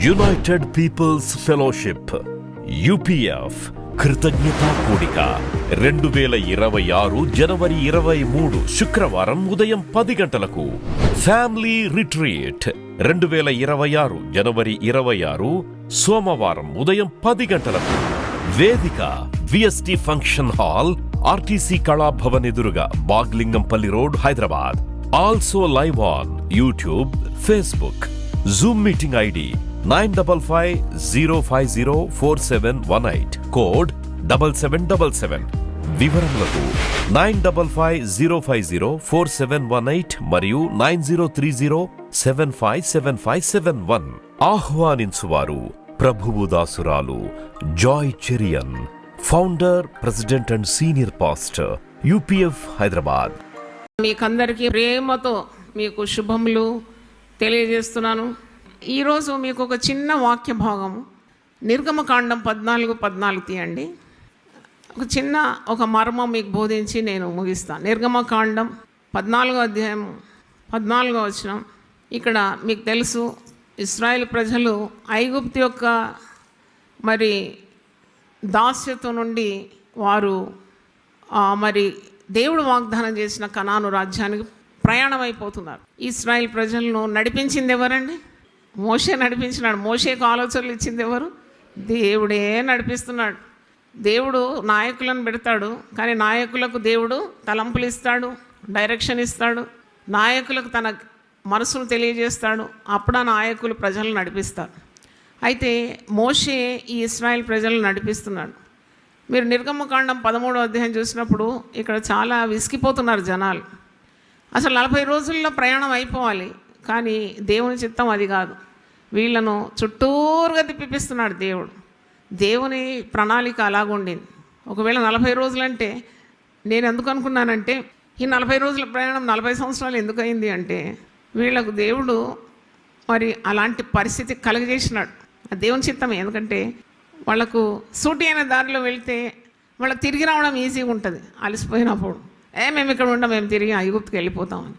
United peoples fellowship UPF కృతజ్ఞతా కూడిక 2026 జనవరి 23 శుక్రవారం ఉదయం 10 గంటలకు. ఫ్యామిలీ రిట్రీట్ 2026 జనవరి 26 సోమవారం ఉదయం 10 గంటలకు. వేదిక VST function hall, RTC Kalabhavan ఎదురుగా, Baghlingampally road, Hyderabad. Also live on YouTube, Facebook. Zoom meeting ID 9550504718, code 7777. వివరములకు 9550504718 మరియు 9030757571. ఆహ్వానించువారు ప్రభువు దాసురాలు Joy Cherian, founder, president and senior pastor, UPF, Hyderabad. మీకందరికీ ప్రేమతో మీకు శుభములు తెలియజేస్తున్నాను. ఈరోజు మీకు ఒక చిన్న వాక్య భాగం, నిర్గమకాండం 14 తీయండి. ఒక మర్మం మీకు బోధించి నేను ముగిస్తాను. నిర్గమకాండం 14 అధ్యాయం 14 వచనం. ఇక్కడ మీకు తెలుసు, ఇశ్రాయేల్ ప్రజలు ఐగుప్తు యొక్క దాస్యత్వం నుండి వారు దేవుడు వాగ్దానం చేసిన కనాను రాజ్యానికి ప్రయాణం అయిపోతున్నారు. ఇశ్రాయేల్ ప్రజలను నడిపించింది ఎవరండి? మోషే నడిపించినాడు. మోషేకు ఆలోచనలు ఇచ్చింది ఎవరు? దేవుడే నడిపిస్తున్నాడు. దేవుడు నాయకులను పెడతాడు, కానీ నాయకులకు దేవుడు తలంపులు ఇస్తాడు, డైరెక్షన్ ఇస్తాడు, నాయకులకు తన మనసును తెలియజేస్తాడు. అప్పుడు ఆ నాయకులు ప్రజలను నడిపిస్తారు. అయితే మోషే ఈ ఇశ్రాయేల్ ప్రజలను నడిపిస్తున్నాడు. మీరు నిర్గమకాండం 13వ అధ్యాయం చూసినప్పుడు ఇక్కడ చాలా విసిగిపోతున్నారు జనాలు. అసలు 40 రోజుల్లో ప్రయాణం అయిపోవాలి, కానీ దేవుని చిత్తం అది కాదు. వీళ్ళను చుట్టూరుగా తిప్పిస్తున్నాడు దేవుడు. దేవుని ప్రణాళిక అలాగుండింది. ఒకవేళ 40 రోజులంటే, నేను ఎందుకు అనుకున్నానంటే, ఈ 40 రోజుల ప్రయాణం 40 సంవత్సరాలు ఎందుకు అయింది అంటే, వీళ్ళకు దేవుడు అలాంటి పరిస్థితి కలుగజేసినాడు. అది దేవుని చిత్తమే. ఎందుకంటే వాళ్ళకు సూటి అయిన దారిలో వెళ్తే వాళ్ళకి తిరిగి రావడం ఈజీగా ఉంటుంది. అలసిపోయినప్పుడు మేము ఇక్కడ ఉండం, మేము తిరిగి ఐగుప్తుకి వెళ్ళిపోతామని.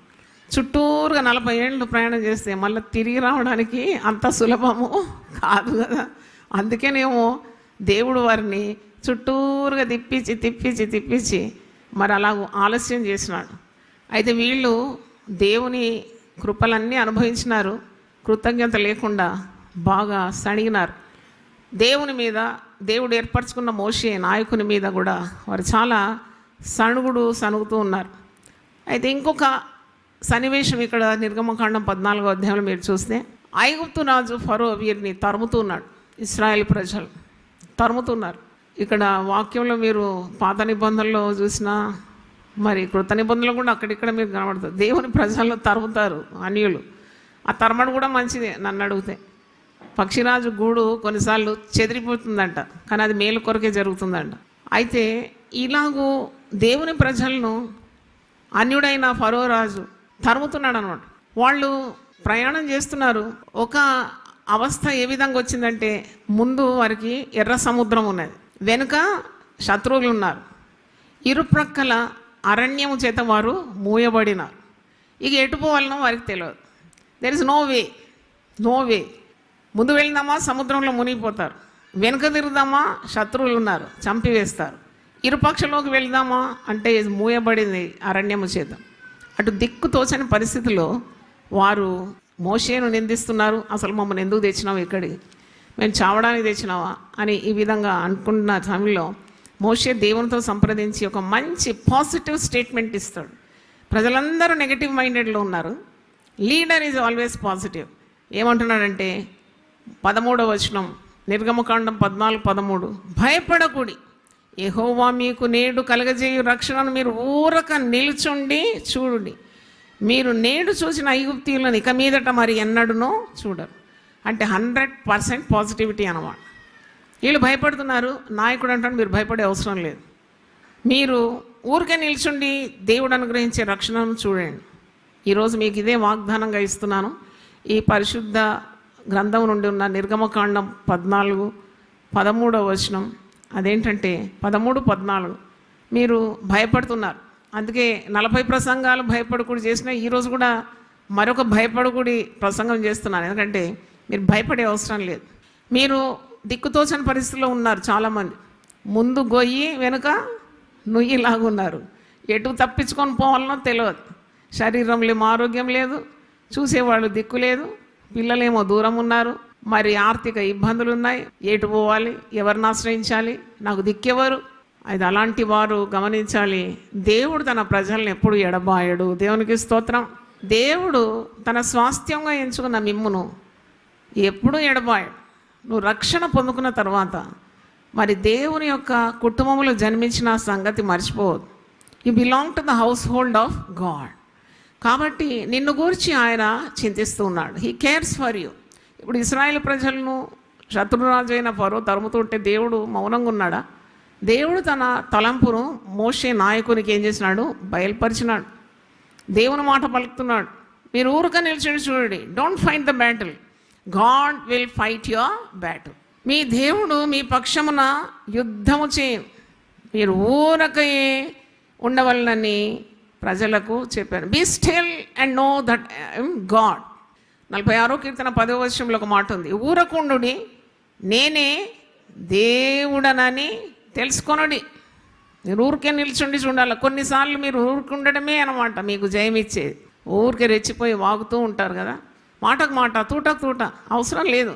చుట్టూరుగా 40 ఏళ్ళు ప్రయాణం చేస్తే మళ్ళీ తిరిగి రావడానికి అంత సులభము కాదు కదా. అందుకేనేమో దేవుడు వారిని చుట్టూరుగా తిప్పించి అలా ఆలస్యం చేసినాడు. అయితే వీళ్ళు దేవుని కృపలన్నీ అనుభవించినారు, కృతజ్ఞత లేకుండా బాగా సణిగినారు. దేవుని మీద, దేవుడు ఏర్పరచుకున్న మోషే నాయకుని మీద కూడా వారు చాలా సణుగుతూ ఉన్నారు. అయితే ఇంకొక సన్నివేశం ఇక్కడ నిర్గమకాండం 14వ అధ్యాయంలో మీరు చూస్తే, ఐగుప్తు రాజు ఫరో వీరిని తరుముతున్నాడు. ఇశ్రాయేల్ ప్రజలు తరుముతున్నారు. ఇక్కడ వాక్యంలో మీరు పాత నిబంధనలో చూసినా, కృత నిబంధనలు కూడా అక్కడిక్కడ మీరు కనబడుతుంది. దేవుని ప్రజల్లో తరుముతారు అన్యులు. ఆ తరమడు కూడా మంచిదే నన్ను అడిగితే. పక్షిరాజు గూడు కొన్నిసార్లు చెదిరిపోతుందంట, కానీ అది మేలు కొరకే జరుగుతుందంట. అయితే ఇలాగూ దేవుని ప్రజలను అన్యుడైన ఫరో రాజు తరుముతున్నాడు అన్నమాట. వాళ్ళు ప్రయాణం చేస్తున్నారు. ఒక అవస్థ ఏ విధంగా వచ్చిందంటే, ముందు వారికి ఎర్ర సముద్రం ఉన్నది, వెనుక శత్రువులు ఉన్నారు, ఇరుప్రక్కల అరణ్యము చేత వారు మూయబడినారు. ఇక ఎటు పోవాలనో వారికి తెలియదు. There is no way. ముందు వెళ్దామా సముద్రంలో మునిగిపోతారు, వెనుక తిరుగుదామా శత్రువులు ఉన్నారు, చంపివేస్తారు. ఇరుపక్షలోకి వెళ్దామా అంటే మూయబడింది అరణ్యము చేత. అటు దిక్కు తోచని పరిస్థితిలో వారు మోషేను నిందిస్తున్నారు. అసలు మమ్మల్ని ఎందుకు తెచ్చినావు ఇక్కడికి, మేము చావడానికి తెచ్చినావా అని ఈ విధంగా అనుకుంటున్న సమయంలో మోషే దేవునితో సంప్రదించి ఒక మంచి పాజిటివ్ స్టేట్మెంట్ ఇస్తాడు. ప్రజలందరూ నెగటివ్ మైండెడ్లో ఉన్నారు, లీడర్ ఈజ్ ఆల్వేస్ పాజిటివ్. ఏమంటున్నాడంటే 13వ వచనం, నిర్గమకాండం 14:13, భయపడకుడి, యెహోవా మీకు నేడు కలగజేయు రక్షణను మీరు ఊరక నిలుచుండి చూడుడి. మీరు నేడు చూసిన ఐగుప్తీయులను ఇక మీదట మరి ఎన్నడూనో చూడరు. అంటే 100% పాజిటివిటీ అన్నమాట. వీళ్ళు భయపడుతున్నారు. నాయకుడు అంటాడు మీరు భయపడే అవసరం లేదు, మీరు ఊరికే నిల్చుండి దేవుడు అనుగ్రహించే రక్షణను చూడండి. ఈరోజు మీకు ఇదే వాగ్దానంగా ఇస్తున్నాను. ఈ పరిశుద్ధ గ్రంథం నుండి ఉన్న నిర్గమకాండం 14:13వ వచనం, అదేంటంటే 13-14, మీరు భయపడుతున్నారు. అందుకే 40 ప్రసంగాలు భయపడకుడి చేసిన ఈరోజు కూడా మరొక భయపడకుడి ప్రసంగం చేస్తున్నాను. ఎందుకంటే మీరు భయపడే అవసరం లేదు. మీరు దిక్కుతోచని పరిస్థితిలో ఉన్నారు చాలామంది. ముందు గొయ్యి వెనుక నుయ్యిలాగున్నారు. ఎటు తప్పించుకొని పోవాలనో తెలియదు. శరీరంలో ఆరోగ్యం లేదు, చూసేవాళ్ళు దిక్కు లేదు, పిల్లలేమో దూరం ఉన్నారు, మరి ఆర్థిక ఇబ్బందులు ఉన్నాయి. ఎటు పోవాలి, ఎవరిని ఆశ్రయించాలి, నాకు దిక్కెవరు? అది అలాంటి వారు గమనించాలి, దేవుడు తన ప్రజల్ని ఎప్పుడు ఎడబాయడు. దేవునికి స్తోత్రం. దేవుడు తన స్వాస్థ్యంగా ఎంచుకున్న మిమ్మును ఎప్పుడూ ఎడబాయడు. నువ్వు రక్షణ పొందుకున్న తర్వాత మరి దేవుని యొక్క కుటుంబంలో జన్మించిన సంగతి మర్చిపోవద్దు. You belong to the house hold of God. కాబట్టి నిన్ను గురించి ఆయన చింతిస్తూ ఉన్నాడు. He cares for you. ఇప్పుడు ఇశ్రాయేలు ప్రజలను శత్రురాజు అయిన ఫరో తరుముతుంటే దేవుడు మౌనంగా ఉన్నాడా? దేవుడు తన తలంపును మోషే నాయకునికి ఏం చేసినాడు? బయలుపరిచినాడు. దేవుని మాట పలుకుతున్నాడు. మీరు ఊరుగా నిలిచి చూడండి. Don't fight the battle, God will fight your battle. మీ దేవుడు మీ పక్షమున యుద్ధము చేయను. మీరు ఊరకయే ఉండవలనని ప్రజలకు చెప్పారు. Be still and know that I'm God. 46వ కీర్తన 10వ వచనంలో ఒక మాట ఉంది. ఊరకుండుడి, నేనే దేవుడనని తెలుసుకొనుడి. మీరు ఊరికే నిల్చుండి చూడాలి. కొన్నిసార్లు మీరు ఊరుకుండడమే అన్నమాట మీకు జయమిచ్చేది. ఊరికే రెచ్చిపోయి వాగుతూ ఉంటారు కదా, మాటకు మాట, తూటకు తూట. అవసరం లేదు.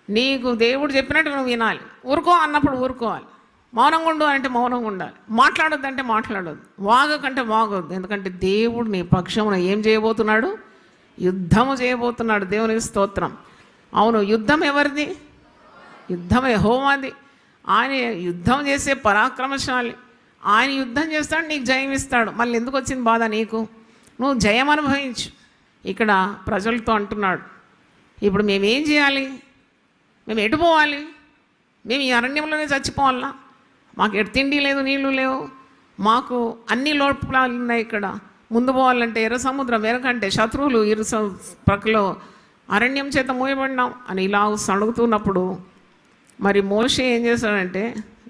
నీకు దేవుడు చెప్పినట్టు నువ్వు వినాలి. ఊరుకో అన్నప్పుడు ఊరుకోవాలి. మౌనంగా ఉండు అంటే మౌనంగా ఉండాలి. మాట్లాడొద్దు అంటే మాట్లాడొద్దు. వాగకంటే వాగొద్దు. ఎందుకంటే దేవుడు నీ పక్షమున ఏం చేయబోతున్నాడు? యుద్ధము చేయబోతున్నాడు. దేవునికి స్తోత్రం. అవును, యుద్ధం ఎవరిది? యుద్ధం యెహోవాది. ఆయన యుద్ధం చేసే పరాక్రమశాలి. ఆయన యుద్ధం చేస్తాడు, నీకు జయం ఇస్తాడు. మళ్ళీ ఎందుకు వచ్చింది బాధ నీకు? నువ్వు జయం అనుభవించు. ఇక్కడ ప్రజలతో అంటున్నాడు, ఇప్పుడు మేమేం చేయాలి? మేము ఎటు పోవాలి? మేము ఈ అరణ్యంలోనే చచ్చిపోవాలా? మాకు ఎటు తిండి లేదు, నీళ్లు లేవు, మాకు అన్ని లోపాలు ఉన్నాయి. ఇక్కడ ముందు పోవాలంటే ఎర్ర సముద్రం, వెనకంటే శత్రువులు, ఇరు ప్రక్కలో అరణ్యం చేత మూయబడినాం అని ఇలా అడుగుతున్నప్పుడు మరి మోషే ఏం చేశాడంటే,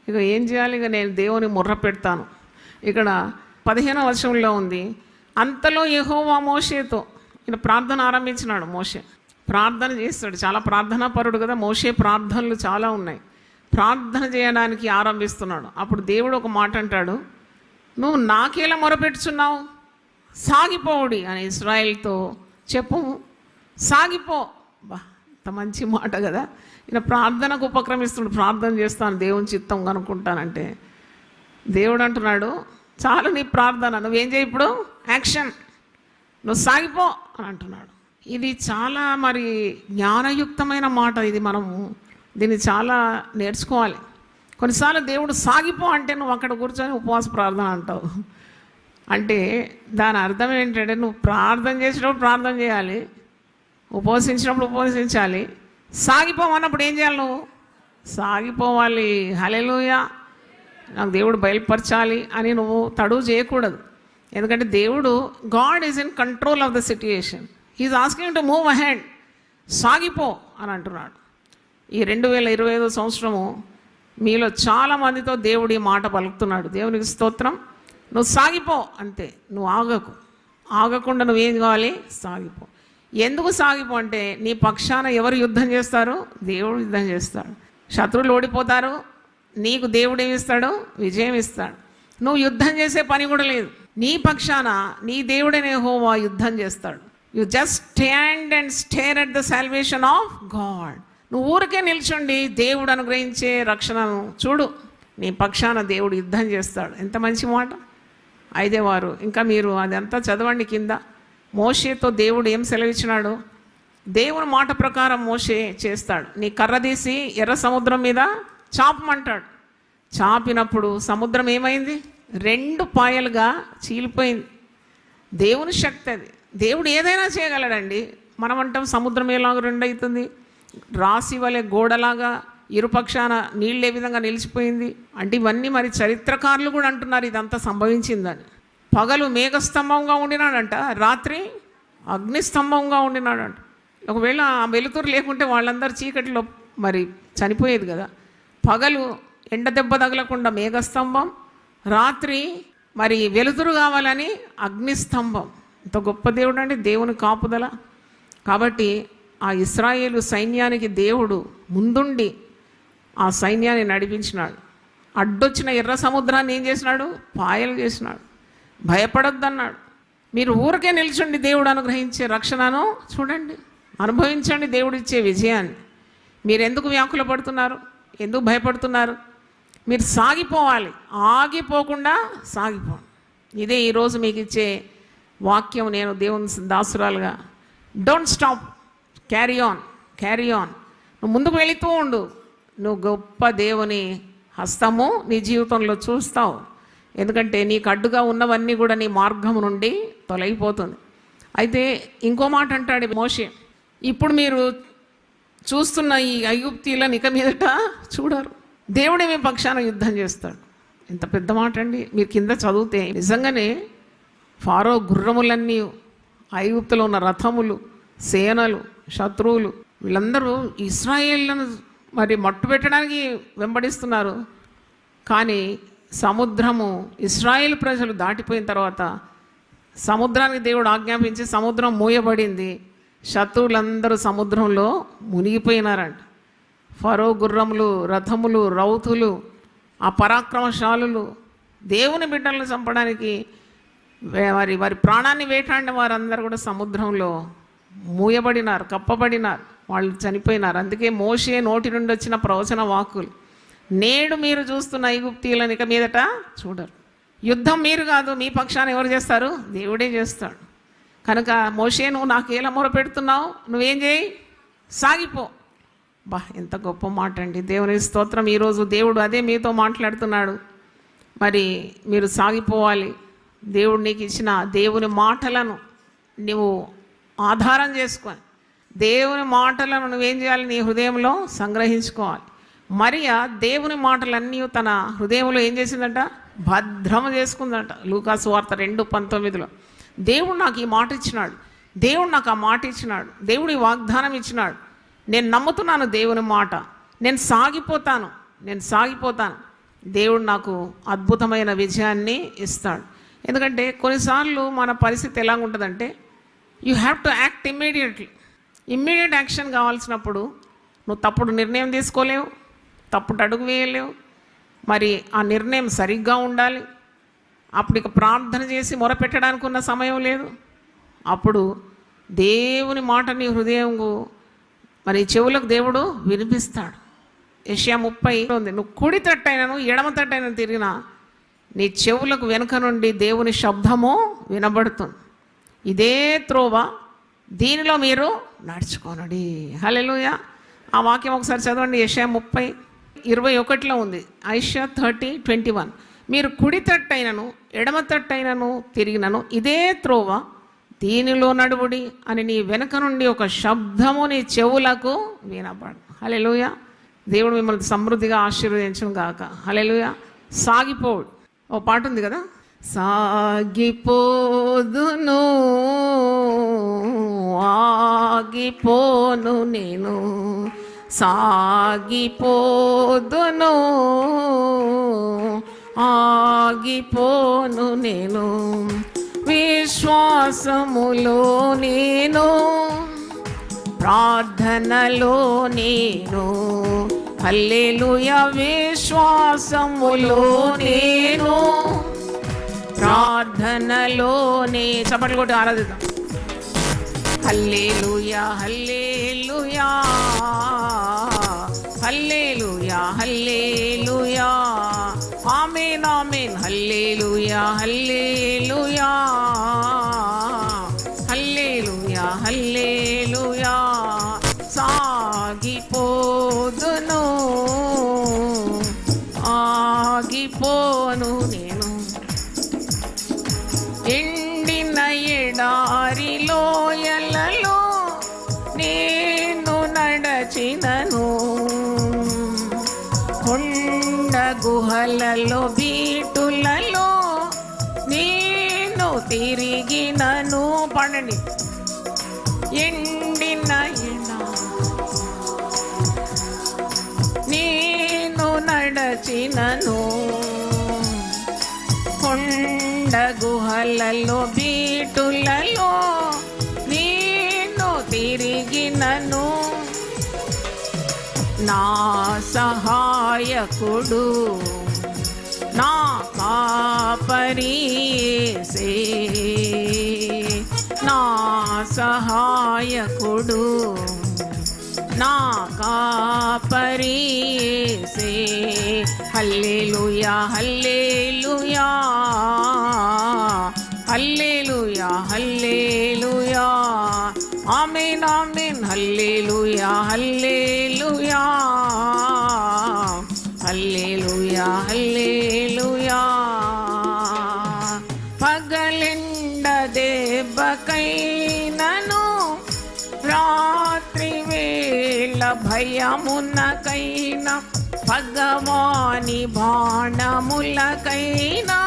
ఇక ఏం చేయాలి? ఇక నేను దేవుని ముర్ర పెడతాను. ఇక్కడ 15వ వచనంలో ఉంది, అంతలో యెహోవా మోషేతో, ఈయన ప్రార్థన ఆరంభించినాడు. మోషే ప్రార్థన చేస్తాడు. చాలా ప్రార్థనా పరుడు కదా మోషే. ప్రార్థనలు చాలా ఉన్నాయి. ప్రార్థన చేయడానికి ఆరంభిస్తున్నాడు. అప్పుడు దేవుడు ఒక మాట అంటాడు, నువ్వు నాకేలా మొరపెట్టుచున్నావు? సాగిపోవుడి అని ఇశ్రాయేలుతో చెప్పు. సాగిపో. బా, అంత మంచి మాట కదా. ఈయన ప్రార్థనకు ఉపక్రమిస్తున్నాడు. ప్రార్థన చేస్తాను, దేవుని చిత్తం కనుక్కుంటానంటే దేవుడు అంటున్నాడు, చాలు నీ ప్రార్థన, నువ్వేం చేయి ఇప్పుడు? యాక్షన్, నువ్వు సాగిపో అని అంటున్నాడు. ఇది చాలా మరి జ్ఞానయుక్తమైన మాట. ఇది మనము దీన్ని చాలా నేర్చుకోవాలి. కొన్నిసార్లు దేవుడు సాగిపో అంటే నువ్వు అక్కడ కూర్చొని ఉపవాస ప్రార్థన అంటావు. అంటే దాని అర్థం ఏంటంటే, నువ్వు ప్రార్థన చేసినప్పుడు ప్రార్థన చేయాలి, ఉపవసించినప్పుడు ఉపవసించాలి. సాగిపోమన్నప్పుడు ఏం చేయాలి? నువ్వు సాగిపోవాలి. హల్లెలూయా, నాకు దేవుడు బయలుపరచాలి అని నువ్వు తడువు చేయకూడదు. ఎందుకంటే దేవుడు, God is in control of the situation. He is asking to move ahead. సాగిపో అని అంటున్నాడు. ఈ 2025 సంవత్సరము మీలో చాలామందితో దేవుడు ఈ మాట పలుకుతున్నాడు. దేవునికి స్తోత్రం. నువ్వు సాగిపో అంతే, నువ్వు ఆగకు. ఆగకుండా నువ్వేం కావాలి? సాగిపో. ఎందుకు సాగిపో అంటే, నీ పక్షాన ఎవరు యుద్ధం చేస్తారు? దేవుడు యుద్ధం చేస్తాడు. శత్రువులు ఓడిపోతారు, నీకు దేవుడు ఏమిస్తాడు? విజయం ఇస్తాడు. నువ్వు యుద్ధం చేసే పని కూడా లేదు. నీ పక్షాన నీ దేవుడనే యెహోవా యుద్ధం చేస్తాడు. You just stand and stair at the salvation of God. నువ్వు ఊరికే నిల్చుండి దేవుడు అనుగ్రహించే రక్షణను చూడు. నీ పక్షాన దేవుడు యుద్ధం చేస్తాడు. ఎంత మంచి మాట. 5వ వారు ఇంకా మీరు అదంతా చదవండి కింద. మోషేతో దేవుడు ఏం సెలవిచ్చినాడు? దేవుని మాట ప్రకారం మోషే చేస్తాడు. నీ కర్ర తీసి ఎర్ర సముద్రం మీద చాపమంటాడు. చాపినప్పుడు సముద్రం ఏమైంది? 2 పాయలుగా చీలిపోయింది. దేవుని శక్తి అది. దేవుడు ఏదైనా చేయగలడండి. మనం అంటాం సముద్రం ఎలాగ 2 అవుతుంది, రాసి వలె గోడలాగా ఇరుపక్షాన నీళ్ళు ఏ విధంగా నిలిచిపోయింది అంటే, ఇవన్నీ మరి చరిత్రకారులు కూడా అంటున్నారు ఇదంతా సంభవించిందని. పగలు మేఘస్తంభంగా ఉండినాడంట, రాత్రి అగ్నిస్తంభంగా ఉండినాడంట. ఒకవేళ ఆ వెలుతురు లేకుంటే వాళ్ళందరూ చీకటిలో మరి చనిపోయేది కదా. పగలు ఎండ దెబ్బ తగలకుండా మేఘస్తంభం, రాత్రి మరి వెలుతురు కావాలని అగ్నిస్తంభం. ఇంత గొప్ప దేవుడు అండి దేవుని కాపుదల. కాబట్టి ఆ ఇశ్రాయేలు సైన్యానికి దేవుడు ముందుండి ఆ సైన్యాన్ని నడిపించినాడు. అడ్డొచ్చిన ఎర్ర సముద్రాన్ని ఏం చేసినాడు? పాయలు చేసినాడు. భయపడొద్దన్నాడు. మీరు ఊరికే నిల్చుండి దేవుడు అనుగ్రహించే రక్షణను చూడండి, అనుభవించండి దేవుడిచ్చే విజయాన్ని. మీరు ఎందుకు వ్యాకుల పడుతున్నారు? ఎందుకు భయపడుతున్నారు? మీరు సాగిపోవాలి, ఆగిపోకుండా సాగిపోండి. ఇదే ఈరోజు మీకు ఇచ్చే వాక్యం. నేను దేవుని దాసురాలుగా, don't stop, carry on, carry on. నువ్వు ముందుకు వెళుతూ ఉండు. నువ్వు గొప్ప దేవుని హస్తము నీ జీవితంలో చూస్తావు. ఎందుకంటే నీకు అడ్డుగా ఉన్నవన్నీ కూడా నీ మార్గం నుండి తొలగిపోతుంది. అయితే ఇంకో మాట అంటాడు మోషే, ఇప్పుడు మీరు చూస్తున్న ఈ ఐగుప్తీయులను ఇక మీదట చూడరు, దేవుడే మీ పక్షాన యుద్ధం చేస్తాడు. ఎంత పెద్ద మాట అండి. మీరు కింద చదివితే నిజంగానే ఫారో గుర్రములన్నీ, ఐగుప్తులో ఉన్న రథములు, సేనలు, శత్రువులు వీళ్ళందరూ ఇశ్రాయేళ్లను మరి మట్టు పెట్టడానికి వెంబడిస్తున్నారు. కానీ సముద్రము, ఇశ్రాయేల్ ప్రజలు దాటిపోయిన తర్వాత సముద్రానికి దేవుడు ఆజ్ఞాపించి సముద్రం మూయబడింది. శత్రువులందరూ సముద్రంలో మునిగిపోయినారంట. ఫరో గుర్రములు, రథములు, రౌతులు, ఆ పరాక్రమశాలులు, దేవుని బిడ్డలను చంపడానికి వారి ప్రాణాన్ని వేటాడిన వారందరూ కూడా సముద్రంలో మూయబడినారు, కప్పబడినారు, వాళ్ళు చనిపోయినారు. అందుకే మోషే నోటి నుండి వచ్చిన ప్రవచన వాక్కులు, నేడు మీరు చూస్తున్న ఐగుప్తీయులను ఇక మీదట చూడరు. యుద్ధం మీరు కాదు, మీ పక్షాన్ని ఎవరు చేస్తారు? దేవుడే చేస్తాడు. కనుక మోషే, నువ్వు నాకు ఎలా మొరపెడుతున్నావు? నువ్వేం చేయి? సాగిపో. బా, ఎంత గొప్ప మాట అండి. దేవుని స్తోత్రం. ఈరోజు దేవుడు అదే మీతో మాట్లాడుతున్నాడు. మరి మీరు సాగిపోవాలి. దేవుడు నీకు ఇచ్చిన దేవుని మాటలను నువ్వు ఆధారం చేసుకొని, దేవుని మాటలను నువ్వేం చేయాలి? నీ హృదయంలో సంగ్రహించుకోవాలి. మరియా దేవుని మాటలన్నీ తన హృదయంలో ఏం చేసిందట? భద్రము చేసుకుందట. లూకాసు వార్త 2:19. దేవుడు నాకు ఈ మాట ఇచ్చినాడు, దేవుడు నాకు ఆ మాట ఇచ్చినాడు, దేవుడు ఈ వాగ్దానం ఇచ్చినాడు, నేను నమ్ముతున్నాను దేవుని మాట, నేను సాగిపోతాను, నేను సాగిపోతాను. దేవుడు నాకు అద్భుతమైన విజయాన్ని ఇస్తాడు. ఎందుకంటే కొన్నిసార్లు మన పరిస్థితి ఎలా ఉంటుందంటే, you have to act immediate action కావాల్సినప్పుడు నువ్వు తప్పుడు నిర్ణయం తీసుకోలేవు, తప్పుడు అడుగు వేయలేవు. మరి ఆ నిర్ణయం సరిగ్గా ఉండాలి. అప్పుడు ఇక ప్రార్థన చేసి మొరపెట్టడానికి ఉన్న సమయం లేదు. అప్పుడు దేవుని మాట నీ హృదయంకు, మరి చెవులకు దేవుడు వినిపిస్తాడు. యెషయా 30 ఉంది, నువ్వు కుడి తట్టైనను ఎడమ తట్టైనను తిరిగినా నీ చెవులకు వెనుక నుండి దేవుని శబ్దము వినబడుతుంది. ఇదే త్రోవ, దీనిలో మీరు నడుచుకోనండి. హల్లెలూయా. ఆ వాక్యం ఒకసారి చదవండి. యెషయా 30:21 ఉంది. ఐషియా 30:21. మీరు కుడి తట్టైనను ఎడమ తట్టైనను తిరిగినను ఇదే త్రోవ, దీనిలో నడువుడి అని నీ వెనుక నుండి ఒక శబ్దము నీ చెవులకు వినపడు. హల్లెలూయా. దేవుడు మిమ్మల్ని సమృద్ధిగా ఆశీర్వదించును గాక. హల్లెలూయా. సాగిపోడు. ఓ పాట ఉంది కదా, సాగిపోదును ఆగిపోను నేను, సాగిపోదును ఆగిపోను నేను, విశ్వాసములో నేను, ప్రార్థనలో నేను, హల్లెలూయా. విశ్వాసములో నేను, ప్రార్థనలోనే. చప్పట్లు కొట్టి ఆరాధిద్దాం. హల్లెలూయా, హల్లెలూయా, హల్లెలూయా, హల్లెలూయా, ఆమేన్, ఆమేన్. హల్లెలూయా, హల్లెలూయా, హల్లెలూయా, హల్లెలూయా. సాగిపోదును ఆగిపోను నేను, ఎండిన ఎడారిలో ఎల్లలో నేను నడచినను, కొండ గుహలలో బీటులలో నేను తిరిగినను. పడండి. ఎండిన నేను నడచినను, కొండ గుహలలో బీటులలో నేను తిరిగినను. నా సహాయకుడు నా కాపరి యేసే, నా సహాయకుడు నా కాపరి యేసే. హల్లెలూయా హల్లెలూయా హల్లెలూయా హల్లెలూయా, ఆమేన్ ఆమేన్, హల్లెలూయా హల్లెలూయా హల్లెలూయా హల్లెలూయా. పగలెండ దెబ్బకైనను రాత్రి వేళ భయమునకైనా భగవాని బాణములకైనా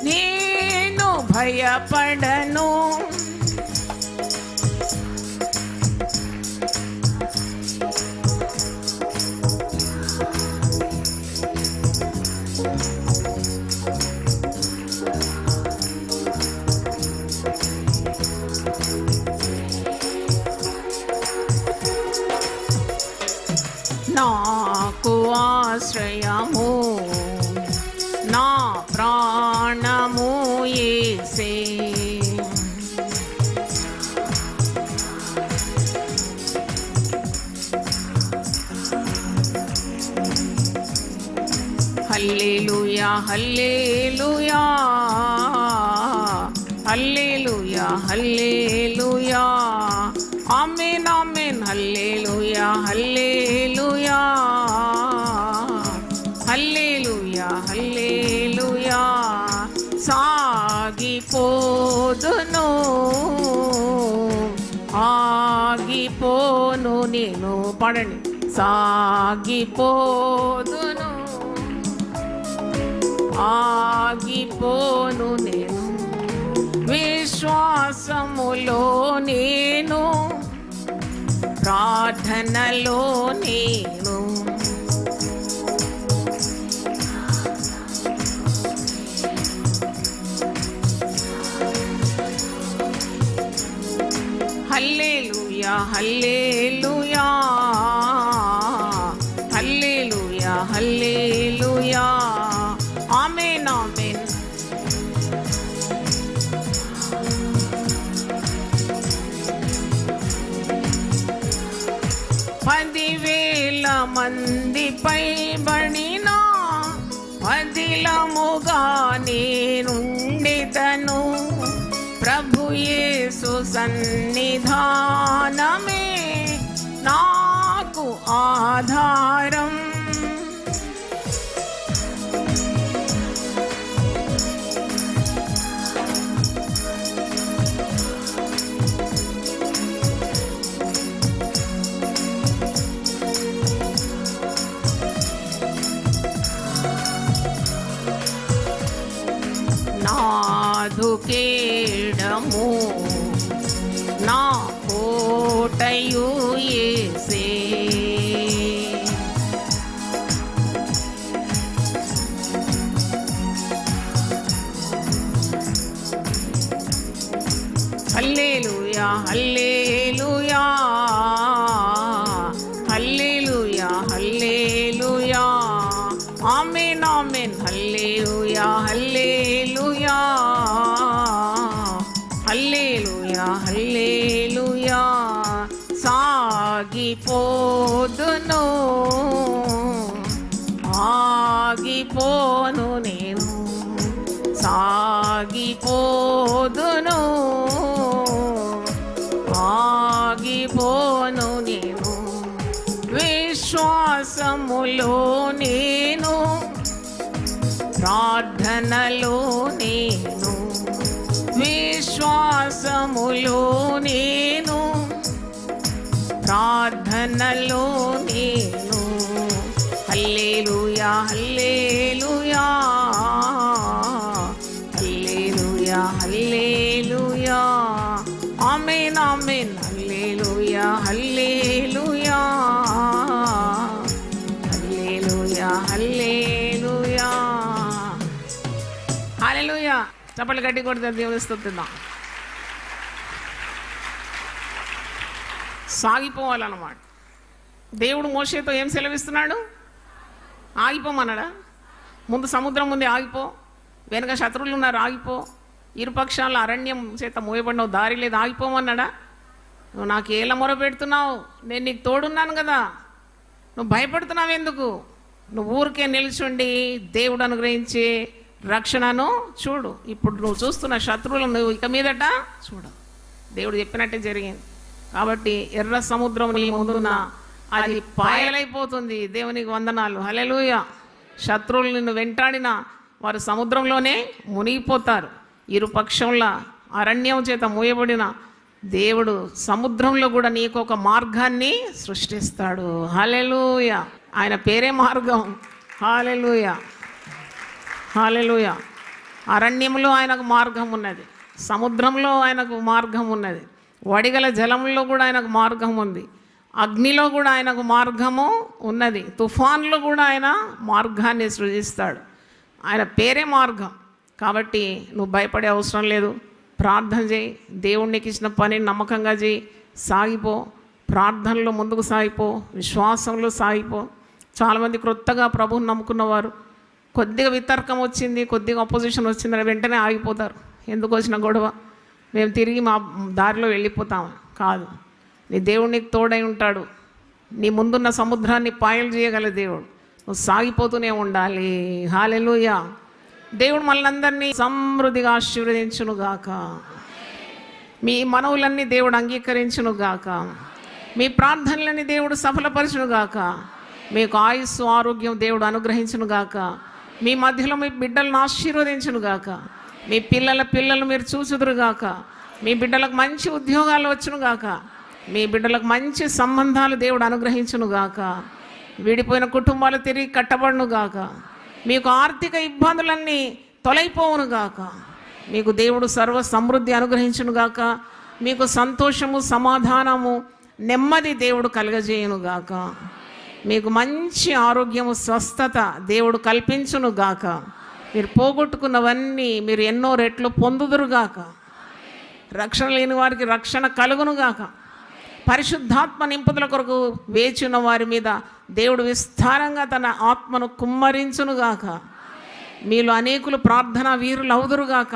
నేను భయపడను. నాకు ఆశ్రయము నా ప్రాణము యేసే, హల్లెలూయా హల్లెలూయా హల్లెలూయా హల్లెలూయా, ఆమేన్ ఆమేన్, హల్లెలూయా హల్లెలూయా హల్లెలూయా హల్లెలూయా. సాగిపోదును ఆగిపోను నేను, పడండి, సాగిపోదును ఆగిపోను నేను, విశ్వాసములో నేను ప్రార్థనలో నేను, హల్లెలూయా హల్లెలూయా హల్లెలూయా హల్లెలూయా, ఆమేన్ ఆమేన్. పదివేల మందిపై బడినా పదిలముగా నేనుండెదను, ప్రభు యేసు సన్నిధానమే నాకు ఆధారం. నాదు కేడము నా కోటయు యేసే, హల్లెలూయా హల్లెలూయా హల్లెలూయా హల్లెలూయా, ఆమేన్ ఆమేన్, హల్లెలూయా హల్లెలూయా హల్లెలూయా హల్లెలూయా. సాగిపోదును ఆగిపోను నేను, సాగిపోదును ఆగిపోను నేను, విశ్వాసములో నేను ప్రార్థనలో నేను, విశ్వాసములో నేను ప్రార్థనలో నేను, హల్లెలూయా హల్లెలూయా హల్లెలూయా హల్లెలూయా, ఆమేన్ ఆమేన్, హల్లెలూయా హల్లెలూయా హల్లెలూయా హల్లెలూయా హల్లెలూయా. చప్పట్లు గట్టి కొడితే దేవుని స్తుతిద్దాం. సాగిపోవాలన్నమాట. దేవుడు మోషేతో ఏం సెలవిస్తున్నాడు? ఆగిపోమన్నాడా? ముందు సముద్రం ముందే ఆగిపో, వెనక శత్రువులు ఉన్నారు ఆగిపో, ఇరుపక్షాల అరణ్యం చేత మోయబడినావు, దారి లేదు ఆగిపోమన్నాడా? నువ్వు నాకు ఏళ్ళ మొర పెడుతున్నావు, నేను నీకు తోడున్నాను కదా, నువ్వు భయపడుతున్నావు ఎందుకు? నువ్వు ఊరికే నిల్చుండి దేవుడు అనుగ్రహించే రక్షణను చూడు. ఇప్పుడు నువ్వు చూస్తున్న శత్రువులను నువ్వు ఇక మీదట చూడు. దేవుడు చెప్పినట్టే జరిగింది. కాబట్టి ఎర్ర సముద్రం నీ ముందున అది పాయలైపోతుంది. దేవునికి వందనాలు, హల్లెలూయా. శత్రువులు నిన్ను వెంటాడినా వారు సముద్రంలోనే మునిగిపోతారు. ఇరుపక్షంల అరణ్యం చేత మూయబడిన దేవుడు సముద్రంలో కూడా నీకు ఒక మార్గాన్ని సృష్టిస్తాడు. హల్లెలూయా. ఆయన పేరే మార్గం. హల్లెలూయా, హల్లెలూయా. అరణ్యంలో ఆయనకు మార్గం ఉన్నది, సముద్రంలో ఆయనకు మార్గం ఉన్నది, వడిగల జలంలో కూడా ఆయనకు మార్గం ఉంది, అగ్నిలో కూడా ఆయనకు మార్గము ఉన్నది, తుఫాన్లో కూడా ఆయన మార్గాన్ని సృజిస్తాడు. ఆయన పేరే మార్గం. కాబట్టి నువ్వు భయపడే అవసరం లేదు. ప్రార్థన చేయి, దేవుడికి ఇచ్చిన పనిని నమ్మకంగా చేయి, సాగిపో, ప్రార్థనలో ముందుకు సాగిపో, విశ్వాసంలో సాగిపో. చాలామంది క్రొత్తగా ప్రభువుని నమ్ముకున్నవారు కొద్దిగా వితర్కం వచ్చింది, కొద్దిగా అపోజిషన్ వచ్చిందని వెంటనే ఆగిపోతారు. ఎందుకు వచ్చిన గొడవ, మేము తిరిగి మా దారిలో వెళ్ళిపోతాము. కాదు, నీ దేవుడు నీకు తోడై ఉంటాడు. నీ ముందున్న సముద్రాన్ని పాయలు చేయగల దేవుడు. నువ్వు సాగిపోతూనే ఉండాలి. హల్లెలూయా. దేవుడు మనందరినీ సమృద్ధిగా ఆశీర్వదించునుగాక. మీ మనవులన్నీ దేవుడు అంగీకరించునుగాక. మీ ప్రార్థనలన్నీ దేవుడు సఫలపరచునుగాక. మీకు ఆయుస్సు ఆరోగ్యం దేవుడు అనుగ్రహించునుగాక. మీ మధ్యలో మీ బిడ్డలను ఆశీర్వదించునుగాక. మీ పిల్లలు మీరు చూచుదురుగాక. మీ బిడ్డలకు మంచి ఉద్యోగాలు వచ్చునుగాక. మీ బిడ్డలకు మంచి సంబంధాలు దేవుడు అనుగ్రహించునుగాక. విడిపోయిన కుటుంబాలు తిరిగి కట్టబడునుగాక. మీకు ఆర్థిక ఇబ్బందులన్నీ తొలగిపోవునుగాక. మీకు దేవుడు సర్వ సమృద్ధి అనుగ్రహించునుగాక. మీకు సంతోషము, సమాధానము, నెమ్మది దేవుడు కలుగజేయునుగాక. మీకు మంచి ఆరోగ్యము, స్వస్థత దేవుడు కల్పించునుగాక. మీరు పోగొట్టుకున్నవన్నీ మీరు ఎన్నో రెట్లు పొందుదురుగాక. రక్షణ లేని వారికి రక్షణ కలుగునుగాక. పరిశుద్ధాత్మ నింపుదల కొరకు వేచిన వారి మీద దేవుడు విస్తారంగా తన ఆత్మను కుమ్మరించునుగాక. మీలో అనేకులు ప్రార్థనా వీరులు అవుదురుగాక.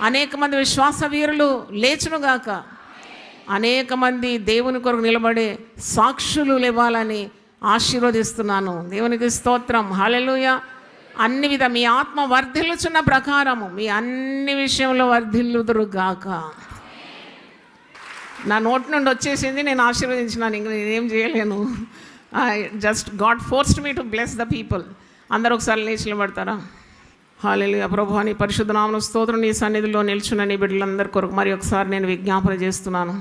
అనేక మంది విశ్వాస వీరులు లేచునుగాక. అనేక మంది దేవుని కొరకు నిలబడే సాక్షులు లేవాలని ఆశీర్వదిస్తున్నాను. దేవునికి స్తోత్రం, హల్లెలూయా. అన్ని విధ మీ ఆత్మ వర్ధిల్లుచున్న ప్రకారము మీ అన్ని విషయంలో వర్ధిల్లుదురుగాక. నా నోటి నుండి వచ్చేసింది, నేను ఆశీర్వదించినాను, ఇంక నేనేం చేయలేను. Just God forced me to bless the people. అందరూ ఒకసారి లేచి నిలబడతారా? హల్లెలూయా. ప్రభువా, నీ పరిశుద్ధ నామమున స్తోత్రం. నీ సన్నిధిలో నిల్చున్న నీ బిడ్డలందరి కొరకు మరి ఒకసారి నేను విజ్ఞాపన చేస్తున్నాను.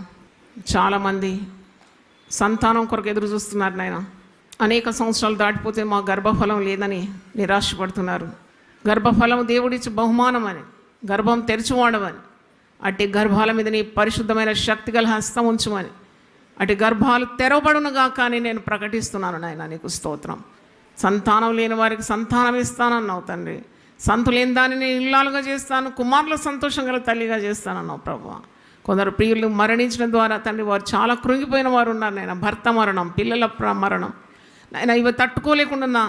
చాలామంది సంతానం కొరకు ఎదురు చూస్తున్నారు నాయన. అనేక సంవత్సరాలు దాటిపోతే మా గర్భఫలం లేదని నిరాశపడుతున్నారు. గర్భఫలం దేవుడిచ్చి బహుమానం అని, గర్భం తెరిచివాడమని, అట్టి గర్భాల మీద నీ పరిశుద్ధమైన శక్తిగల హస్తం ఉంచుమని, అటు గర్భాలు తెరవబడునుగా కానీ నేను ప్రకటిస్తున్నాను నాయన. నీకు స్తోత్రం. సంతానం లేని వారికి సంతానం ఇస్తానన్నావు తండ్రి. సంతు లేని దానిని ఇల్లాలుగా చేస్తాను, కుమారుల సంతోషం గల తల్లిగా చేస్తానన్నావు ప్రభువా. కొందరు ప్రియులు మరణించడం ద్వారా తండ్రి వారు చాలా కృంగిపోయిన వారు ఉన్నారు నాయన. భర్త మరణం, పిల్లల మరణం నాయన, ఇవి తట్టుకోలేకుండా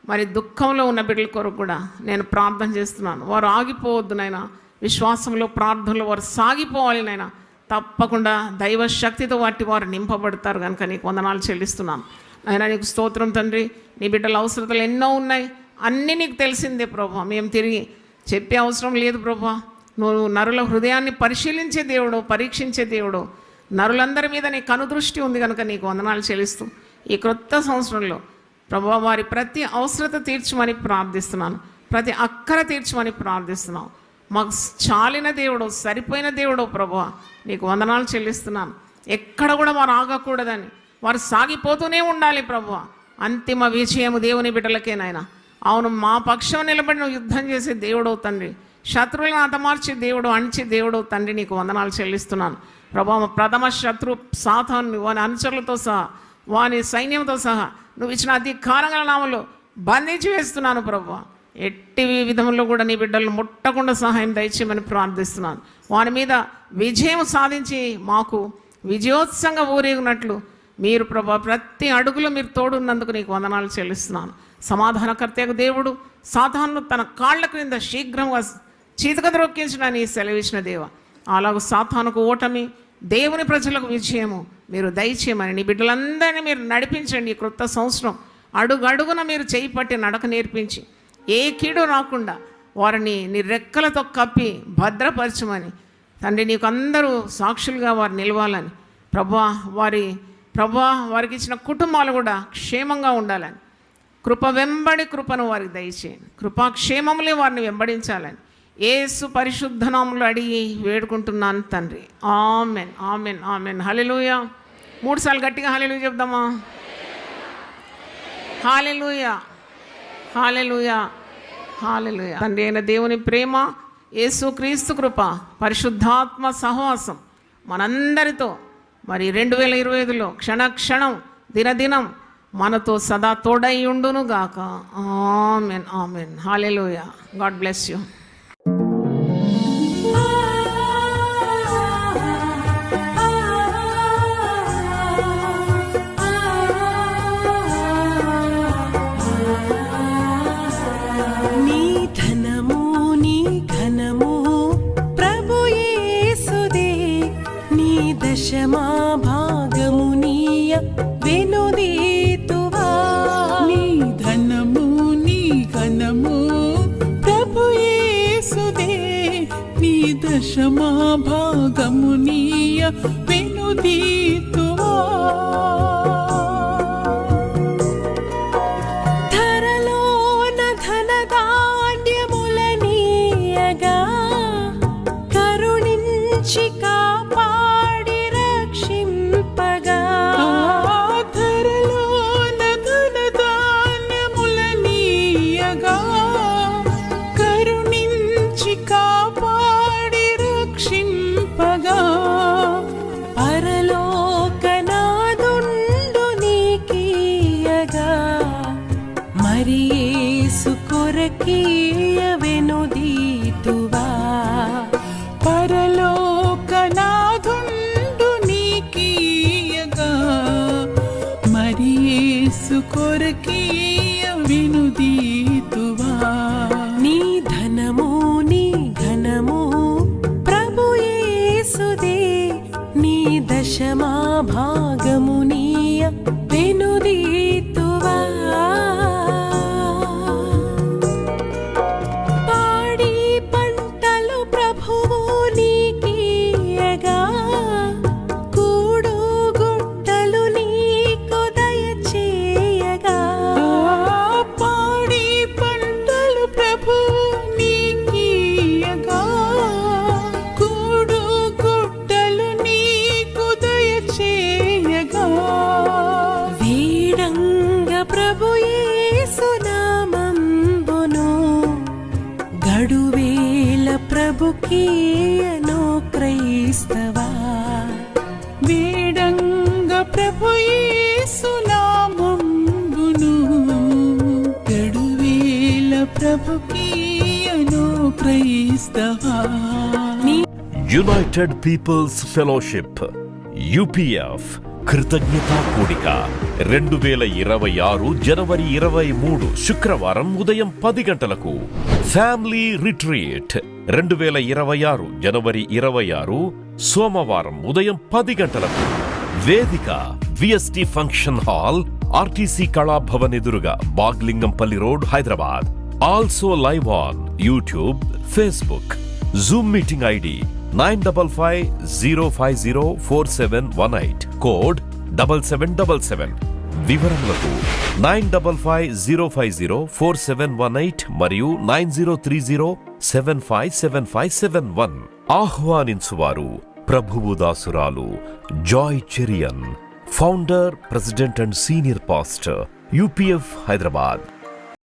మరి దుఃఖంలో ఉన్న బిడ్డల కొరకు కూడా నేను ప్రార్థన చేస్తున్నాను. వారు ఆగిపోవద్దు నాయన. విశ్వాసంలో, ప్రార్థనలో వారు సాగిపోవాలి నాయన. తప్పకుండా దైవ శక్తితో వారు నింపబడతారు కనుక నీకు వందనాలు చెల్లిస్తున్నాను నాయన. నీకు స్తోత్రం తండ్రి. నీ బిడ్డల అవసరతలు ఎన్నో ఉన్నాయి, అన్నీ నీకు తెలిసిందే ప్రభా. మేము తిరిగి చెప్పే అవసరం లేదు ప్రభా. నువ్వు నరుల హృదయాన్ని పరిశీలించే దేవుడు, పరీక్షించే దేవుడు. నరులందరి మీద నీ కనుదృష్టి ఉంది కనుక నీకు వందనాలు చెల్లిస్తూ ఈ క్రొత్త సంవత్సరంలో ప్రభా వారి ప్రతి అవసరత తీర్చమని ప్రార్థిస్తున్నాను. ప్రతి అక్కర తీర్చమని ప్రార్థిస్తున్నాను. మాకు చాలిన దేవుడు, సరిపోయిన దేవుడు ప్రభువా, నీకు వందనాలు చెల్లిస్తున్నాను. ఎక్కడ కూడా వారు ఆగకూడదని, వారు సాగిపోతూనే ఉండాలి ప్రభువా. అంతిమ విజయము దేవుని బిడ్డలకేనాయన. అవును, మా పక్షం నిలబడిన యుద్ధం చేసే దేవుడు తండ్రి, శత్రువులను హతమార్చే దేవుడు, అణిచే దేవుడు తండ్రి, నీకు వందనాలు చెల్లిస్తున్నాను ప్రభా. ప్రథమ శత్రు సాతాను వాని అనుచరులతో సహా, వాని సైన్యంతో సహా నువ్వు ఇచ్చిన అధికారంగా నామలో బంధించి వేస్తున్నాను ప్రభువా. ఎట్టి విధంలో కూడా నీ బిడ్డలను ముట్టకుండా సహాయం దయచేయమని ప్రార్థిస్తున్నాను. వాని మీద విజయం సాధించి మాకు విజయోత్సవంగా ఊరేగినట్లు మీరు ప్రభా ప్రతి అడుగులో మీరు తోడున్నందుకు నీకు వందనాలు చెల్లిస్తున్నాను. సమాధానకర్తకు దేవుడు సాతాను తన కాళ్ళ క్రింద శీఘ్రంగా చీతకద్రొక్కించడానికి సెలవిచ్చిన దేవ, అలాగూ సాతానుకు ఓటమి, దేవుని ప్రజలకు విజయము మీరు దయచేయమని నీ బిడ్డలందరినీ మీరు నడిపించండి. ఈ క్రొత్త సంవత్సరం అడుగడుగున మీరు చేయి పట్టి నడక నేర్పించి ఏ కీడు రాకుండా వారిని నీ రెక్కలతో కప్పి భద్రపరచమని తండ్రి, నీకు అందరూ సాక్షులుగా వారు నిలవాలని వారికి ఇచ్చిన కుటుంబాలు కూడా క్షేమంగా ఉండాలని, కృప వెంబడి కృపను వారికి దయచేయండి. కృపాక్షేమములే వారిని వెంబడించాలని యేసు పరిశుద్ధ నామములో అడిగి వేడుకుంటున్నాను తండ్రి. Amen, amen, amen. హల్లెలూయా. 3 సార్లు గట్టిగా హల్లెలూయా చెప్దామా? హల్లెలూయా, హల్లెలూయా, హల్లెలూయా. తండ్రి అయిన దేవుని ప్రేమ, యేసుక్రీస్తు కృప, పరిశుద్ధాత్మ సహవాసం మనందరితో మరి 2025లో క్షణక్షణం దినదినం మనతో సదా తోడై ఉండును గాక. Amen, amen. Hallelujah. God bless you. దశమా భాగమునీయ వెనుదీతువా, నీ ధనము నీ ఘనము ప్రభు యేసుదే, నీ దశమా భాగమునీయ వెనుదీతువా. ధరలోన ధనధాన్యములనీయగా కరుణించి పరలోకనాదుండు నీకీయగా మరి యేసు కొరకీయ వెనుదీతువా, పరలోకనాదుండు నీకీయగా మరి యేసు కొరకీయ వెనుదీతువా. నీ ధనము నీ ఘనము ప్రభు యేసుదే, నీ దశమా భాగమునీయ వెనుదీతువా. పాడి పంటలు ప్రభువు నీకీయగా కూడు గుట్టలు నీకు దయచేయగా, పాడి పంటలు ప్రభువు నీకీయగా కూడు గుట్టలు నీకు దయచేయగా, వీడంగ ప్రభు యేసు నామంబును గడువేల ప్రభుకీయను క్రైస్తవా, వేడంగ ప్రభు యేసు నామంబును గడువేల ప్రభుకీయను క్రైస్తవా. యునైటెడ్ పీపుల్స్ ఫెలోషిప్ యూపీఎఫ్ కృతజ్ఞతా కూడిక 2026 జనవరి 23 శుక్రవారం ఉదయం 10 గంటలకు. ఫ్యామిలీ రిట్రీట్ 2026 జనవరి 26 సోమవారం ఉదయం 10 గంటలకు. వేదిక VST function hall, RTC Kalabhavan ఎదురుగా, Baghlingampally road, Hyderabad. Also live on YouTube, Facebook. Zoom meeting ID 9550504718, code 7777. వివరములకు 9550504718 మరియు 9030757571. ఆహ్వానించువారు ప్రభువు దాసురాలు Joy Cherian, founder, president and senior pastor, UPF Hyderabad.